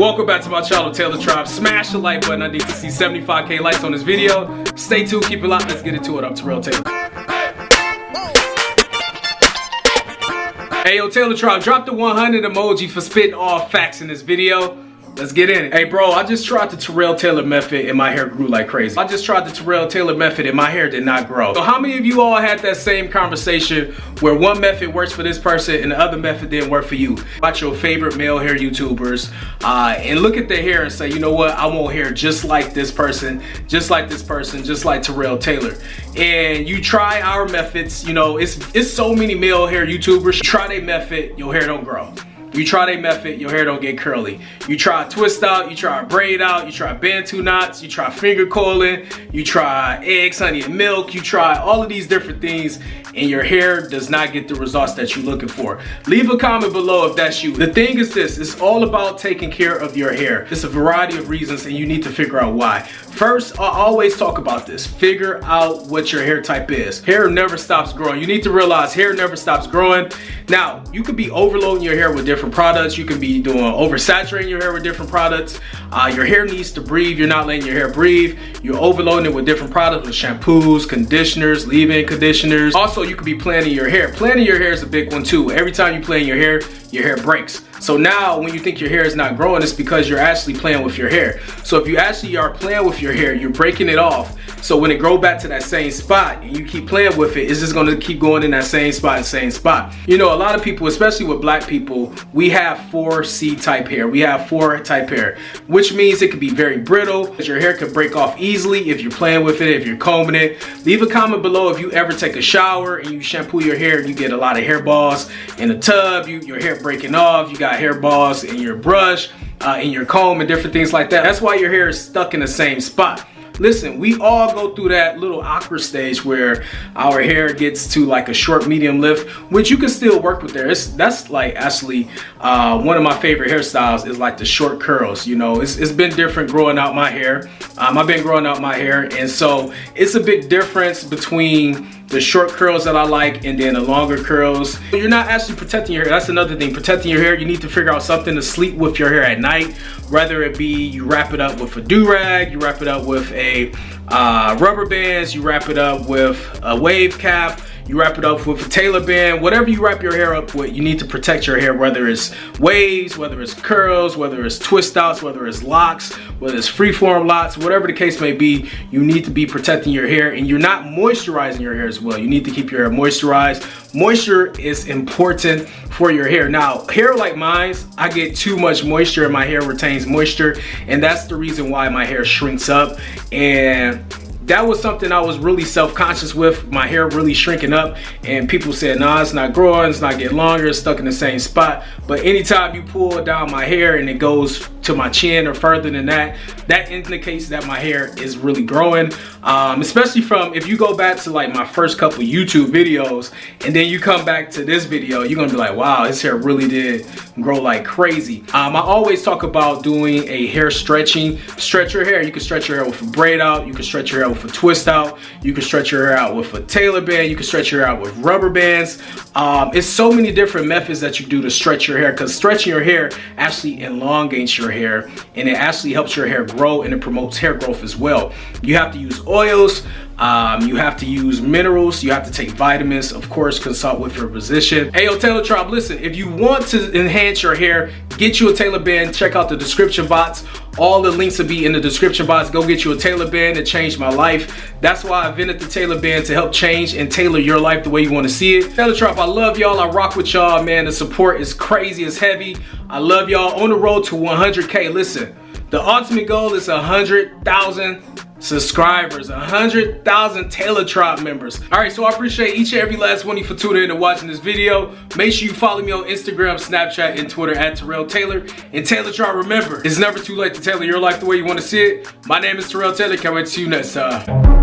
Welcome back to my channel, Tailor Tribe. Smash the like button. I need to see 75K likes on this video. Stay tuned, keep it locked. Let's get into it. I'm Terrell Tailor. Hey yo, Tailor Tribe, drop the 100 emoji for spitting all facts in this video. Let's get in it. Hey bro, I just tried the TerrellTailored method and my hair grew like crazy. I just tried the TerrellTailored method and my hair did not grow. So how many of you all had that same conversation where one method works for this person and the other method didn't work for you? Watch your favorite male hair YouTubers and look at their hair and say, you know what, I want hair just like this person, just like this person, just like TerrellTailored. And you try our methods, you know, it's so many male hair YouTubers. Try their method, your hair don't grow. You try their method, your hair don't get curly. You try twist out, you try braid out, you try bantu knots, you try finger coiling, you try eggs, honey, and milk, you try all of these different things, and your hair does not get the results that you're looking for. Leave a comment below if that's you. The thing is this, it's all about taking care of your hair. It's a variety of reasons and you need to figure out why. First, I always talk about this. Figure out what your hair type is. Hair never stops growing. You need to realize hair never stops growing. Now, you could be overloading your hair with different products. You can be doing oversaturating your hair with different products. Your hair needs to breathe. You're not letting your hair breathe. You're overloading it with different products, with shampoos, conditioners, leave-in conditioners. Also, you could be planning your hair. Planning your hair is a big one too. Every time you plan your hair breaks. So now when you think your hair is not growing, it's because you're actually playing with your hair. So if you actually are playing with your hair, you're breaking it off. So when it grows back to that same spot and you keep playing with it, it's just gonna keep going in that same spot, You know, a lot of people, especially with black people, we have 4C type hair. We have 4 type hair, which means it could be very brittle. Your hair could break off easily if you're playing with it, if you're combing it. Leave a comment below if you ever take a shower and you shampoo your hair and you get a lot of hair balls in the tub, your hair breaking off, you got hair balls in your brush, in your comb and different things like that. That's why your hair is stuck in the same spot. Listen, we all go through that little awkward stage where our hair gets to like a short medium lift, which you can still work with there. That's like actually one of my favorite hairstyles is like the short curls. You know, it's been different growing out my hair. I've been growing out my hair, and so it's a big difference between the short curls that I like and then the longer curls. You're not actually protecting your hair. That's another thing. Protecting your hair, you need to figure out something to sleep with your hair at night, whether it be you wrap it up with a do-rag, you wrap it up with a rubber bands, you wrap it up with a wave cap, you wrap it up with a Tailor band. Whatever you wrap your hair up with, you need to protect your hair, whether it's waves, whether it's curls, whether it's twist outs, whether it's locks, whether it's freeform locks, whatever the case may be, you need to be protecting your hair, and you're not moisturizing your hair as well. You need to keep your hair moisturized. Moisture is important for your hair. Now, hair like mine, I get too much moisture and my hair retains moisture, and that's the reason why my hair shrinks up. And that was something I was really self-conscious with, my hair really shrinking up, and people said, nah, it's not growing, it's not getting longer, it's stuck in the same spot. But anytime you pull down my hair and it goes to my chin or further than that, that indicates that my hair is really growing. Especially from, if you go back to like my first couple YouTube videos and then you come back to this video, you're gonna be like, wow, his hair really did grow like crazy. I always talk about doing a hair stretching. Stretch your hair. You can stretch your hair with a braid out, you can stretch your hair with a twist out, you can stretch your hair out with a Tailor band, you can stretch your hair out with rubber bands. It's so many different methods that you do to stretch your hair, because stretching your hair actually elongates your hair and it actually helps your hair grow and it promotes hair growth as well. You have to use oils, you have to use minerals, you have to take vitamins, of course, consult with your physician. Hey yo, Tailor Tribe, listen, if you want to enhance your hair, get you a Tailor band, check out the description box. All the links will be in the description box. Go get you a Tailor band. It changed my life. That's why I invented the Tailor band, to help change and tailor your life the way you want to see it. Tailor Tribe, I love y'all. I rock with y'all, man. The support is crazy, it's heavy. I love y'all. On the road to 100K. Listen, the ultimate goal is 100,000 subscribers, 100,000 Tailor Tribe members. All right, so I appreciate each and every last one of you for tuning in and watching this video. Make sure you follow me on Instagram, Snapchat, and Twitter at TerrellTailored. And Tailor Tribe, remember, it's never too late to tailor your life the way you want to see it. My name is Terrell Tailor. Can't wait to see you next time.